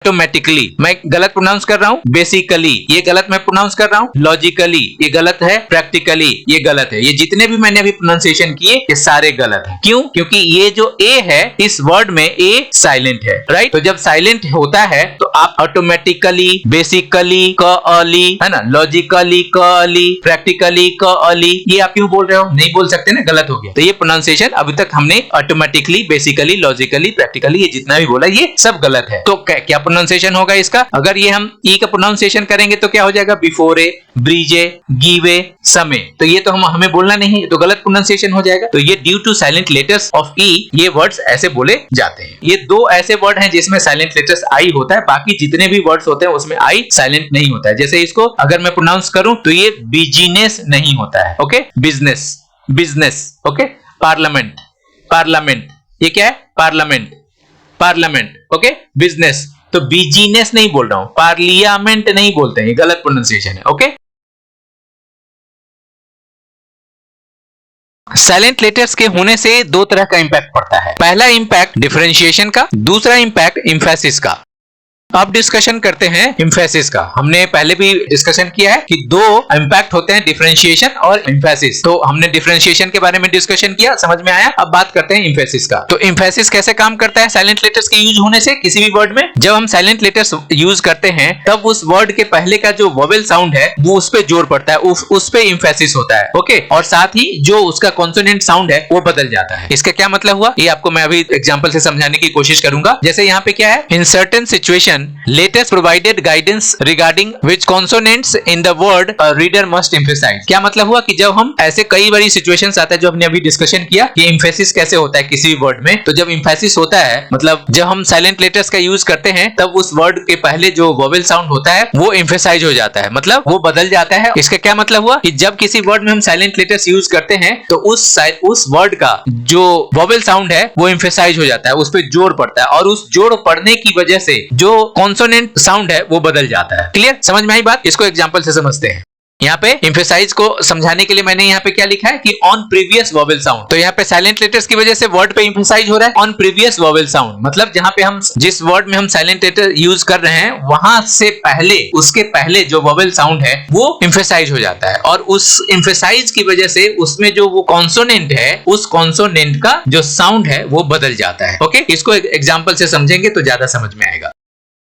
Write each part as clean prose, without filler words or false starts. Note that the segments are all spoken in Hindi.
ऑटोमेटिकली मैं गलत प्रोनाउंस कर रहा हूं, बेसिकली ये गलत मैं प्रोनाउंस कर रहा हूं, लॉजिकली ये गलत है, प्रैक्टिकली ये गलत है। ये जितने भी मैंने अभी प्रोनाउंसिएशन किए ये सारे गलत हैं। क्यों? क्योंकि ये जो ए है इस वर्ड में ए साइलेंट है, राइट। तो जब साइलेंट होता है तो आप ऑटोमेटिकली, बेसिकली क अली, है ना, लॉजिकली क अली, प्रैक्टिकली क अली, ये आप क्यों बोल रहे हो? नहीं बोल सकते ना, गलत हो गया। तो ये प्रोनाउंसिएशन अभी तक हमने ऑटोमेटिकली, बेसिकली, लॉजिकली, प्रैक्टिकली ये जितना भी बोला ये सब गलत है। तो क्या प्रोनाउंसिएशन होगा इसका? अगर ये हम ई का प्रोनाउंसिएशन करेंगे तो क्या हो जाएगा? बिफोर ए, ब्रीजे, गिवे, समे। तो ये तो हमें बोलना नहीं है, तो गलत प्रोनाउंसिएशन हो जाएगा। तो ये due to silent letters of E ये वर्ड्स ऐसे बोले जाते हैं। ये दो ऐसे वर्ड हैं जिसमें साइलेंट लेटर्स आई होता है, बाकी जितने भी वर्ड्स होते हैं उसमें आई साइलेंट नहीं होता है। जैसे इसको अगर मैं प्रोनाउंस करूं तो ये बिजनेस नहीं होता है, okay, business, business, okay. Parliament, parliament, ये क्या है? Parliament, parliament, okay. बिजनेस, तो बिजनेस नहीं बोल रहा हूं, पार्लियामेंट नहीं बोलते हैं, ये गलत प्रोनाउंसिएशन है, ओके। साइलेंट लेटर्स के होने से दो तरह का इंपैक्ट पड़ता है। पहला इंपैक्ट डिफरेंशिएशन का, दूसरा इंपैक्ट एम्फेसिस का। अब डिस्कशन करते हैं एम्फेसिस का। हमने पहले भी डिस्कशन किया है कि दो इंपैक्ट होते हैं, डिफरेंशिएशन और एम्फेसिस। तो हमने डिफरेंशिएशन के बारे में डिस्कशन किया, समझ में आया। अब बात करते हैं एम्फेसिस का। तो एम्फेसिस कैसे काम करता है साइलेंट लेटर्स के यूज होने से किसी भी वर्ड में? जब हम साइलेंट लेटर्स यूज करते हैं तब उस वर्ड के पहले का जो वोवेल साउंड है वो उस पे जोर पड़ता है, उस पे एम्फेसिस होता है, ओके। और साथ ही जो उसका कॉन्सोनेंट साउंड है वो बदल जाता है। इसका क्या मतलब हुआ ये आपको मैं अभी एग्जांपल से समझाने की कोशिश करूंगा। जैसे यहाँ पे क्या है? In certain situation latest provided guidance regarding which consonants in the word a reader must emphasize। क्या मतलब हुआ कि जब हम ऐसे कई बारी सिचुएशंस आता है जो हमने अभी डिस्कशन किया कि एम्फेसिस कैसे होता है किसी भी वर्ड में। तो जब एम्फेसिस होता है मतलब जब हम साइलेंट लेटर्स का यूज करते हैं तब उस वर्ड के पहले जो वोवेल साउंड होता है वो एम्फेसाइज हो जाता है, मतलब वो बदल जाता है। इसका क्या मतलब हुआ कि जब किसी वर्ड में हम साइलेंट लेटर्स यूज करते हैं तो उस वर्ड का जो वोवेल साउंड है वो एम्फेसाइज हो जाता है, उस पर जोर पड़ता है और उस जोर पड़ने की वजह से जो कॉन्सोनेंट साउंड है वो बदल जाता है। क्लियर? समझ में आई बात? इसको एग्जांपल से समझते हैं। यहाँ पे एम्फेसाइज को समझाने के लिए मैंने यहाँ पे क्या लिखा है कि ऑन प्रीवियस वोवेल साउंड। तो यहाँ पे साइलेंट लेटर्स की वजह से वर्ड पे एम्फेसाइज हो रहा है ऑन प्रीवियस वोवेल साउंड, मतलब जहाँ पे हम जिस वर्ड में हम साइलेंट लेटर यूज कर रहे हैं वहां से पहले, उसके पहले जो वोवेल साउंड है वो एम्फेसाइज हो जाता है और उस एम्फेसाइज की वजह से उसमें जो वो कॉन्सोनेंट है उस कॉन्सोनेंट का जो साउंड है वो बदल जाता है, ओके। इसको एग्जाम्पल से समझेंगे तो ज्यादा समझ में आएगा।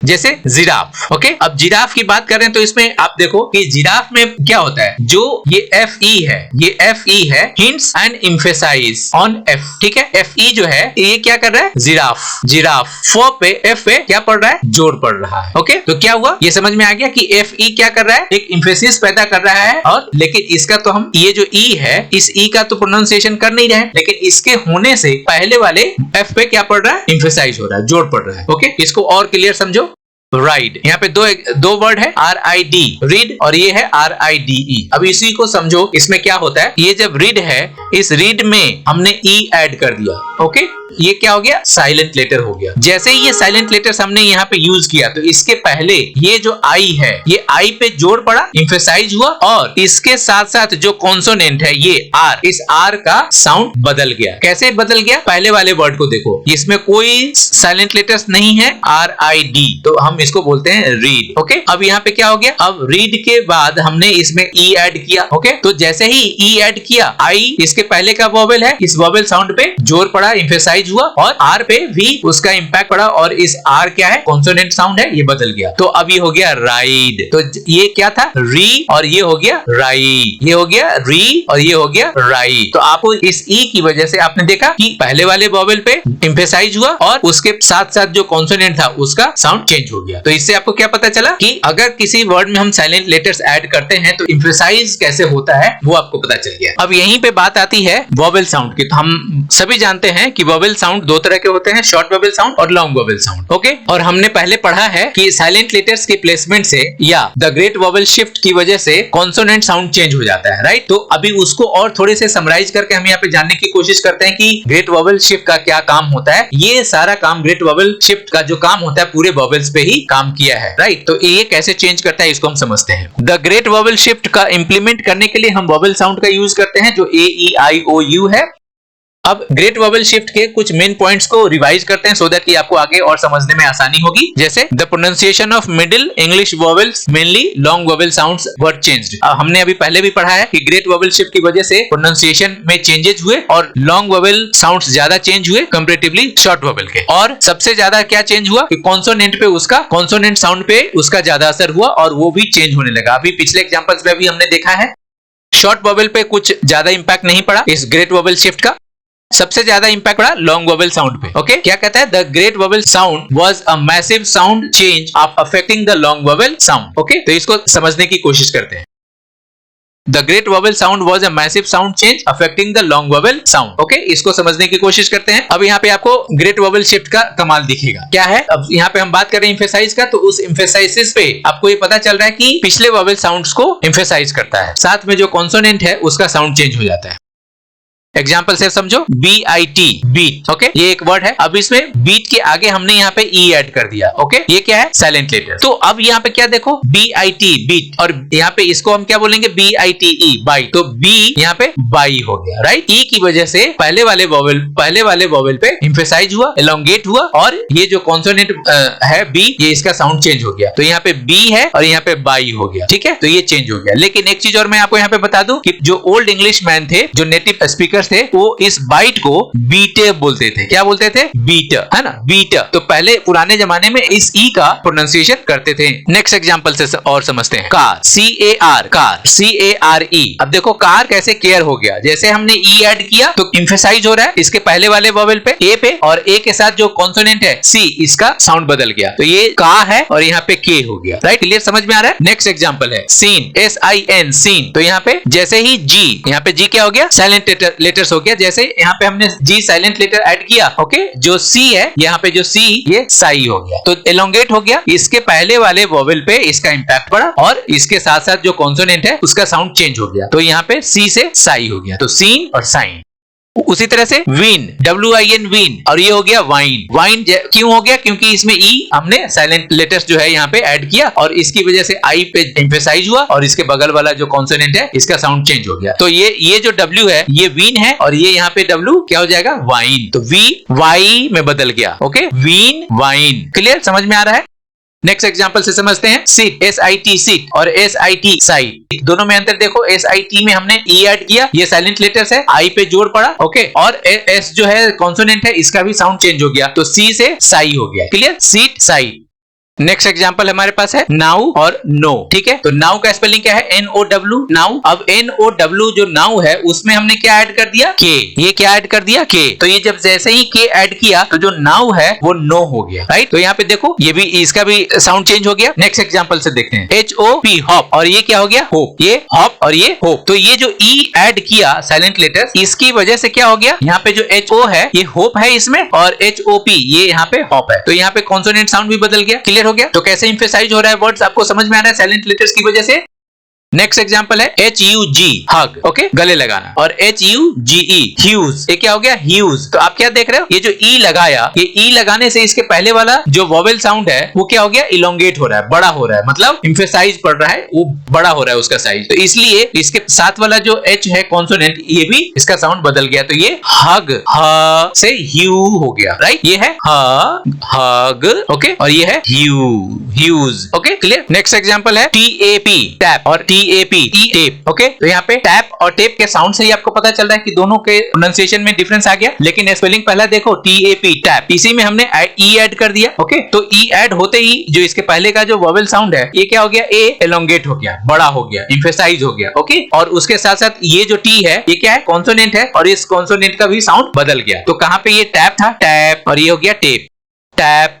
जैसे जिराफ, ओके। अब जिराफ की बात करें तो इसमें आप देखो कि जिराफ में क्या होता है, जो ये एफ ई है, ये एफ ई है, hints and emphasise on F, ठीक है। एफ ई जो है ये क्या कर रहा है? जिराफ, जिराफ फो पे एफ पे क्या पड़ रहा है? जोर पड़ रहा है, ओके। तो क्या हुआ? ये समझ में आ गया कि एफ ई क्या कर रहा है? एक एम्फेसिस पैदा कर रहा है। और लेकिन इसका तो हम ये जो ई है इस ई का तो प्रोनाउंसिएशन कर नहीं रहे, लेकिन इसके होने से पहले वाले एफ पे क्या पड़ रहा है? एम्फेसाइज हो रहा है, जोर पड़ रहा है, ओके। इसको और क्लियर समझो। राइड, यहाँ पे दो वर्ड है RID, रीड, और ये है RIDE। अब इसी को समझो, इसमें क्या होता है, ये जब रीड है इस रीड में हमने E ऐड कर दिया, ओके। ये क्या हो गया? साइलेंट लेटर हो गया। जैसे ही ये साइलेंट लेटर्स हमने यहाँ पे यूज किया तो इसके पहले ये जो आई है ये आई पे जोर पड़ा, एम्फेसाइज हुआ और इसके साथ साथ जो कॉन्सोनेंट है ये आर, इस आर का साउंड बदल गया। कैसे बदल गया? पहले वाले वर्ड को देखो, इसमें कोई साइलेंट लेटर्स नहीं है, RID, तो हम इसको बोलते हैं रीड, ओके। अब यहाँ पे क्या हो गया? अब रीड के बाद हमने इसमें E ऐड किया, ओके। तो जैसे ही E ऐड किया, आई इसके पहले का वोवेल है, इस वोवेल साउंड पे जोर पड़ा, एम्फेसाइज हुआ और आर पे भी उसका इंपैक्ट पड़ा और इस आर क्या है? कॉन्सोनेंट साउंड है, ये बदल गया। तो अब ये हो गया राइड। तो ये क्या था? री, और ये हो गया राई, ये हो गया री और ये हो गया राई। तो आपको इस ई की वजह से आपने देखा कि पहले वाले वोवेल पे एम्फेसाइज हुआ और उसके साथ साथ जो कॉन्सोनेंट था उसका साउंड चेंज हो गया। तो इससे आपको क्या पता चला कि अगर किसी वर्ड में हम साइलेंट लेटर्स ऐड करते हैं तो एम्फेसाइज कैसे होता है वो आपको पता चल गया। अब यहीं पे बात आती है वोवेल साउंड की। तो हम सभी जानते हैं कि वोवेल साउंड दो तरह के होते हैं, शॉर्ट वोवेल साउंड और लॉन्ग वोवेल साउंड, ओके। और हमने पहले पढ़ा है कि साइलेंट लेटर्स के प्लेसमेंट से या द ग्रेट वोवेल शिफ्ट की वजह से कॉन्सोनेंट साउंड चेंज हो जाता है, राइट। तो अभी उसको और थोड़े से समराइज करके हम यहाँ पे जानने की कोशिश करते हैं कि ग्रेट वोवेल शिफ्ट का क्या काम होता है। ये सारा काम ग्रेट वोवेल शिफ्ट का जो काम होता है पूरे वोवेल्स पे ही काम किया है, राइट। तो ये कैसे चेंज करता है इसको हम समझते हैं। द ग्रेट वोवेल शिफ्ट का इंप्लीमेंट करने के लिए हम वोवेल साउंड का यूज करते हैं जो A E I O U है। अब ग्रेट वोवेल शिफ्ट के कुछ मेन पॉइंट्स को रिवाइज करते हैं सो दैट कि आपको आगे और समझने में आसानी होगी। जैसे the pronunciation of middle English vowels mainly long vowel sounds were changed. हमने अभी पहले भी पढ़ा है कि ग्रेट वोवेल शिफ्ट की वजह से प्रोनाउंसिएशन में चेंजेस हुए और लॉन्ग वोवेल साउंड्स ज्यादा चेंज हुए कंपैरेटिवली शॉर्ट वोवेल के। और सबसे ज्यादा क्या चेंज हुआ कि कॉन्सोनेंट पे उसका कॉन्सोनेंट साउंड पे उसका ज्यादा असर हुआ और वो भी चेंज होने लगा। अभी पिछले एग्जांपल्स में भी हमने देखा है शॉर्ट वोवेल पे कुछ ज्यादा इंपैक्ट नहीं पड़ा इस ग्रेट वोवेल शिफ्ट का, सबसे ज्यादा इंपैक्ट पड़ा लॉन्ग वोवेल साउंड पे। ओके, क्या कहता है the great vowel sound was a massive sound change of affecting the long vowel sound. Okay, तो इसको समझने की कोशिश करते हैं। The great vowel sound was a massive sound change affecting the long vowel sound. Okay, इसको समझने की कोशिश करते हैं। अब यहाँ पे आपको ग्रेट वोवेल शिफ्ट का कमाल दिखेगा। क्या है, अब यहाँ पे हम बात कर रहे हैं एम्फेसाइज का, तो उस एम्फेसाइसिस पे आपको ये पता चल रहा है कि पिछले वोवेल साउंड्स को एम्फेसाइज करता है, साथ में जो कॉन्सोनेंट है उसका साउंड चेंज हो जाता है। एग्जाम्पल से समझो, BIT बीट। ओके, ये एक वर्ड है। अब इसमें बीट के आगे हमने यहाँ पे ई ऐड कर दिया। ओके, ये क्या है, साइलेंट लेटर। तो अब यहाँ पे क्या देखो, BIT बीट और यहाँ पे इसको हम क्या बोलेंगे, BITE बाइट। तो बी यहाँ पे बाई हो गया, राइट। ई की वजह से पहले वाले वोवेल पे एम्फेसाइज हुआ, एलोंगेट हुआ और ये जो कॉन्सोनेंट है बी, ये इसका साउंड चेंज हो गया। तो यहाँ पे बी है और यहाँ पे बाई हो गया, ठीक है। तो ये चेंज हो गया। लेकिन एक चीज और मैं आपको यहाँ पे बता दूं कि जो ओल्ड इंग्लिश मैन थे, जो नेटिव स्पीकर थे, वो इस बाइट को बीटे बोलते थे। क्या बोलते थे, बीट, है ना, बीट। तो पहले पुराने जमाने में इस ई का प्रोनाउंसिएशन करते थे। नेक्स्ट एग्जांपल से और समझते हैं। Car, CAR, car, CARE। अब देखो कार कैसे केयर हो गया। जैसे हमने ई ऐड किया तो एम्फेसाइज हो रहा है इसके पहले वाले वोवेल पे, ए पे, और ए के साथ जो कॉन्सोनेंट है सी, इसका साउंड बदल गया। तो ये का है और यहाँ पे के हो गया, राइट। क्लियर, समझ में आ रहा है। नेक्स्ट एग्जांपल है सीन, SIN, सीन। तो यहाँ पे जैसे ही जी, यहाँ पे जी क्या हो गया, साइलेंट लेटर्स हो गया। जैसे यहाँ पे हमने जी साइलेंट लेटर ऐड किया, ओके, जो सी है यहाँ पे, जो सी, ये साई हो गया। तो एलोंगेट हो गया। इसके पहले वाले वोवेल पे इसका इंपैक्ट पड़ा और इसके साथ साथ जो कॉन्सोनेंट है उसका साउंड चेंज हो गया। तो यहाँ पे सी से साई हो गया। तो सीन और साइन। उसी तरह से विन, WIN, विन, और ये हो गया वाइन। वाइन क्यों हो गया, क्योंकि इसमें ई हमने साइलेंट लेटर्स जो है यहाँ पे ऐड किया और इसकी वजह से आई पे एम्फेसाइज हुआ और इसके बगल वाला जो कॉन्सोनेंट है इसका साउंड चेंज हो गया। तो ये जो W है ये विन है और ये यहाँ पे W क्या हो जाएगा, वाइन। तो वी वाई में बदल गया। Okay, win, wine. क्लियर, समझ में आ रहा है। नेक्स्ट एग्जांपल से समझते हैं। सीट, SIT, सीट, और SIT, साइट। दोनों में अंतर देखो। SIT में हमने ई ऐड किया, ये साइलेंट लेटर्स है, आई पे जोर पड़ा, ओके, और S जो है कॉन्सोनेंट है, इसका भी साउंड चेंज हो गया। तो सी से साई हो गया। Clear, seat, site. Next example हमारे पास है नाउ और नो, ठीक है। तो नाउ का स्पेलिंग क्या है, NOW, नाउ। अब NOW जो नाउ है उसमें हमने क्या ऐड कर दिया, के। ये क्या ऐड कर दिया, के। तो ये जब जैसे ही के ऐड किया तो जो नाउ है वो नो हो गया, राइट। तो यहाँ पे देखो ये भी, इसका भी साउंड चेंज हो गया। नेक्स्ट एग्जांपल से देखते हैं। HOP, हॉप, और ये क्या हो गया, होप। ये हॉप और ये होप। तो ये जो ई ऐड किया साइलेंट लेटर्स, इसकी वजह से क्या हो गया, यहाँ पे जो HO है ये होप है इसमें, और HOP ये यहाँ पे हॉप है। तो यहाँ पे कॉन्सोनेंट साउंड भी बदल गया। क्लियर हो गया। तो कैसे एम्फेसाइज हो रहा है वर्ड्स आपको समझ में आ रहा है साइलेंट लेटर्स की वजह से। नेक्स्ट एग्जांपल है HUG, हग, ओके, गले लगाना, और HUGE, ह्यूज। ये क्या हो गया, ह्यूज। तो आप क्या देख रहे हो, ये जो ई लगाया, ये ई लगाने से इसके पहले वाला जो वोवेल साउंड है वो क्या हो गया, इलोंगेट हो रहा है, बड़ा हो रहा है, मतलब एम्फेसाइज पड़ रहा है, वो बड़ा हो रहा है उसका साइज। तो इसलिए इसके साथ वाला जो H है कॉन्सोनेंट, ये भी इसका साउंड बदल गया। तो ये हग, ह से ह्यू हो गया, राइट। ये है हग, ओके, और ये है hue, hues. Okay, clear. Next example है TAP, टैप, और TAP, टेप। ओके, तो यहाँ पे टैप और टेप के साउंड से ही आपको पता चल रहा है कि दोनों के प्रोनाउंसिएशन में डिफरेंस आ गया। लेकिन स्पेलिंग पहला देखो, TAP, टैप, इसी में हमने ई ऐड कर दिया। ओके, तो ई ऐड होते ही जो इसके पहले का जो वोवेल साउंड है ये क्या हो गया, ए एलोंगेट हो गया, बड़ा हो गया, एम्फेसाइज हो गया। ओके, और उसके साथ साथ ये जो टी है ये क्या है, कॉन्सोनेंट है, और इस कॉन्सोनेंट का भी साउंड बदल गया। तो कहां पे ये टैप था, टैप, और ये हो गया टेप, टैप,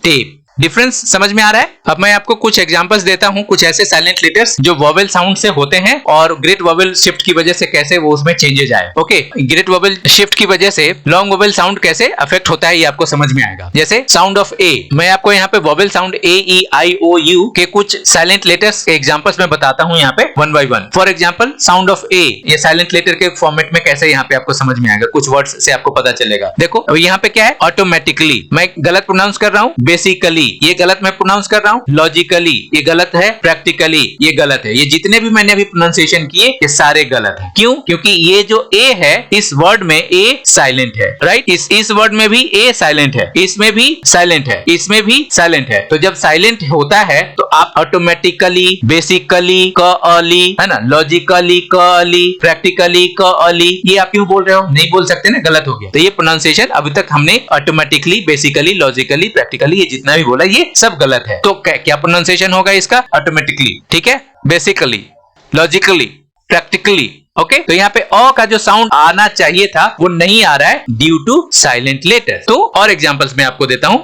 टेप। डिफरेंस समझ में आ रहा है। अब मैं आपको कुछ एग्जांपल्स देता हूं, कुछ ऐसे साइलेंट लेटर्स जो वोवेल साउंड से होते हैं और ग्रेट वोवेल शिफ्ट की वजह से कैसे वो उसमें चेंजेस आए। ओके, ग्रेट वोवेल शिफ्ट की वजह से लॉन्ग वोवेल साउंड कैसे अफेक्ट होता है ये आपको समझ में आएगा। जैसे साउंड ऑफ ए, मैं आपको यहाँ पे वोवेल साउंड AEIOU के कुछ साइलेंट लेटर्स के एग्जांपल्स मैं बताता हूँ यहाँ पे one by one. For example sound of A, ये साइलेंट लेटर के फॉर्मेट में कैसे यहाँ पे आपको समझ में आएगा, कुछ वर्ड्स से आपको पता चलेगा। देखो अब यहाँ पे क्या है, ऑटोमेटिकली, मैं गलत प्रोनाउंस कर रहा हूँ, बेसिकली, ये गलत मैं प्रोनाउंस कर रहा हूँ, लॉजिकली ये गलत है, प्रैक्टिकली ये गलत है। ये जितने भी मैंने अभी प्रोनाउंसिएशन किए ये सारे गलत हैं। क्यों? क्योंकि ये जो ए है इस वर्ड में ए साइलेंट है, राइट। इस वर्ड में भी ए साइलेंट है, इसमें भी साइलेंट है, इसमें भी साइलेंट है। तो जब साइलेंट होता है तो आप ऑटोमेटिकली, बेसिकली क अली, है ना, लॉजिकली क अली, प्रैक्टिकली क अली, ये आप क्यों बोल रहे हो? नहीं बोल सकते ना, गलत हो गया। तो ये प्रोनाउंसिएशन अभी तक हमने ऑटोमेटिकली, बेसिकली, लॉजिकली, प्रैक्टिकली ये जितना भी बोला ये सब गलत है। तो क्या प्रोनाउंसिएशन होगा इसका? ऑटोमेटिकली, ठीक है, बेसिकली, लॉजिकली, प्रैक्टिकली। ओके, तो यहाँ पे अ का जो साउंड आना चाहिए था वो नहीं आ रहा है ड्यू टू साइलेंट लेटर। तो और एग्जांपल्स मैं आपको देता हूं,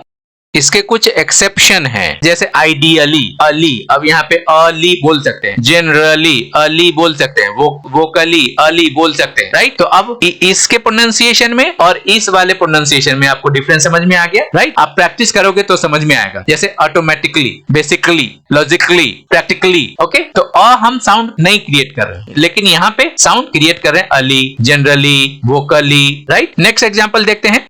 इसके कुछ एक्सेप्शन हैं, जैसे आइडियली, अली, अब यहाँ पे अली बोल सकते हैं, जनरली अली बोल सकते हैं, वोकली अली बोल सकते हैं, राइट। तो अब इसके प्रोनाउंसिएशन में और इस वाले प्रोनाउंसिएशन में आपको डिफरेंस समझ में आ गया, राइट। आप प्रैक्टिस करोगे तो समझ में आएगा, जैसे automatically, basically, logically, practically. Okay, तो अ हम साउंड नहीं क्रिएट कर रहे हैं, लेकिन यहाँ पे साउंड क्रिएट कर रहे हैं Ali, generally, vocally, right. Next example देखते हैं,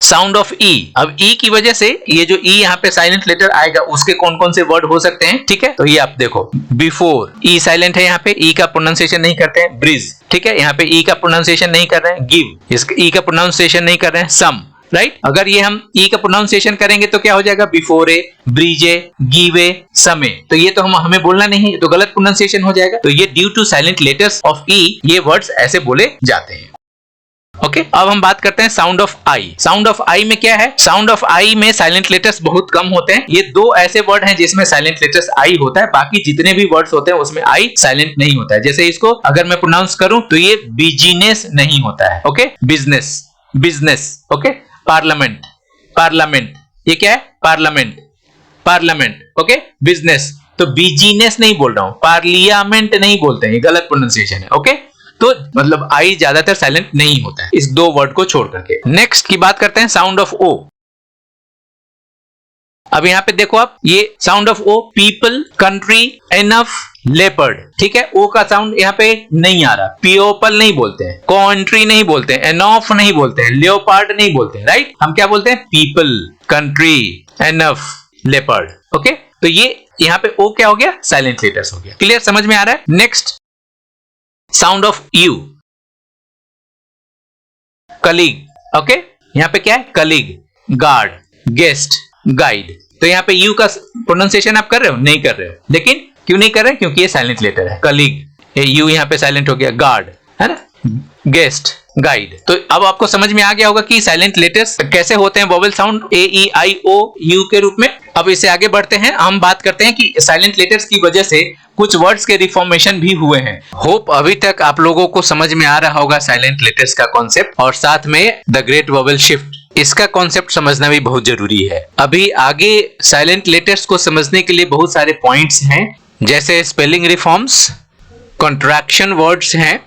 साउंड ऑफ ई। अब ई की वजह से ये जो ई यहाँ पे साइलेंट लेटर आएगा उसके कौन कौन से वर्ड हो सकते हैं, ठीक है। तो ये आप देखो, बिफोर, ई साइलेंट है, यहाँ पे ई का प्रोनाउंसिएशन नहीं करते हैं, ब्रिज, ठीक है, यहाँ पे ई का प्रोनाउंसिएशन नहीं कर रहे हैं, गिव, इसका ई का प्रोनाउंसिएशन नहीं कर रहे हैं, सम, राइट। अगर ये हम ई का प्रोनाउंसिएशन करेंगे तो क्या हो जाएगा? Before A, bridge A, give A, some A. तो ये तो हमें बोलना नहीं, तो गलत प्रोनाउंसिएशन हो जाएगा। तो ये due to silent letters of E ये वर्ड्स ऐसे बोले जाते हैं। ओके, अब हम बात करते हैं sound of I. Sound of I में क्या है? साउंड ऑफ आई में साइलेंट लेटर्स बहुत कम होते हैं। ये दो ऐसे वर्ड हैं जिसमें साइलेंट लेटर्स आई होता है, बाकी जितने भी वर्ड्स होते हैं उसमें आई साइलेंट नहीं होता है। जैसे इसको अगर मैं प्रोनाउंस करूं तो ये बिजनेस नहीं होता है, okay, business, business, okay. Parliament, parliament, ये क्या है? Parliament, parliament, okay. बिजनेस, तो बिजनेस नहीं बोल रहा हूं, पार्लियामेंट नहीं बोलते हैं, ये गलत प्रोनाउंसिएशन है, ओके। तो मतलब आई ज्यादातर साइलेंट नहीं होता है इस दो वर्ड को छोड़ करके। नेक्स्ट की बात करते हैं साउंड ऑफ ओ। अब यहां पे देखो आप, ये sound of O, people, country, enough, leopard, ठीक है। ओ का साउंड यहाँ पे नहीं आ रहा, पीओपल नहीं बोलते हैं, कंट्री नहीं बोलते हैं, एनफ नहीं बोलते हैं, लियोपार्ड नहीं बोलते हैं, राइट। हम क्या बोलते हैं? People, country, enough, leopard, okay. तो ये यहाँ पे ओ क्या हो गया? साइलेंट लेटर्स हो गया। क्लियर, समझ में आ रहा है? Next, sound of you, colleague, okay. यहां पे क्या है? Colleague, guard, guest, guide. तो यहां पे यू का प्रोनाउंसिएशन आप कर रहे हो? नहीं कर रहे हो। लेकिन क्यों नहीं कर रहे? क्योंकि ये साइलेंट लेटर है। कलीग, ये यू यहां पे साइलेंट हो गया। गार्ड, है ना, गेस्ट, गाइड। तो अब आपको समझ में आ गया होगा कि साइलेंट लेटर्स कैसे होते हैं vowel sound A, E, I, O, U के रूप में। अब इससे आगे बढ़ते हैं, हम बात करते हैं कि साइलेंट लेटर्स की वजह से कुछ वर्ड्स के रिफॉर्मेशन भी हुए हैं। होप अभी तक आप लोगों को समझ में आ रहा होगा साइलेंट लेटर्स का कॉन्सेप्ट, और साथ में द ग्रेट वोवेल शिफ्ट, इसका कॉन्सेप्ट समझना भी बहुत जरूरी है। अभी आगे साइलेंट लेटर्स को समझने के लिए बहुत सारे पॉइंट्स हैं, जैसे स्पेलिंग रिफॉर्म्स, कॉन्ट्रैक्शन वर्ड्स हैं,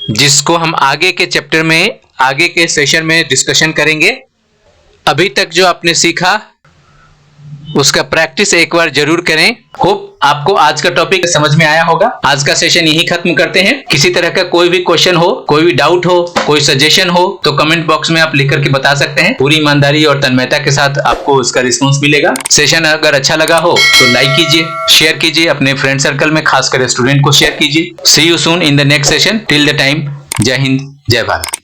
जिसको हम आगे के चैप्टर में, आगे के सेशन में डिस्कशन करेंगे। अभी तक जो आपने सीखा उसका प्रैक्टिस एक बार जरूर करें। होप आपको आज का टॉपिक समझ में आया होगा। आज का सेशन यही खत्म करते हैं। किसी तरह का कोई भी क्वेश्चन हो, कोई भी डाउट हो, कोई सजेशन हो तो कमेंट बॉक्स में आप लिख करके बता सकते हैं। पूरी ईमानदारी और तन्मयता के साथ आपको उसका रिस्पॉन्स मिलेगा। सेशन अगर अच्छा लगा हो तो लाइक कीजिए, शेयर कीजिए, अपने फ्रेंड सर्कल में खासकर स्टूडेंट को शेयर कीजिए। See you soon in the next session. Till the time, जय हिंद, जय भारत।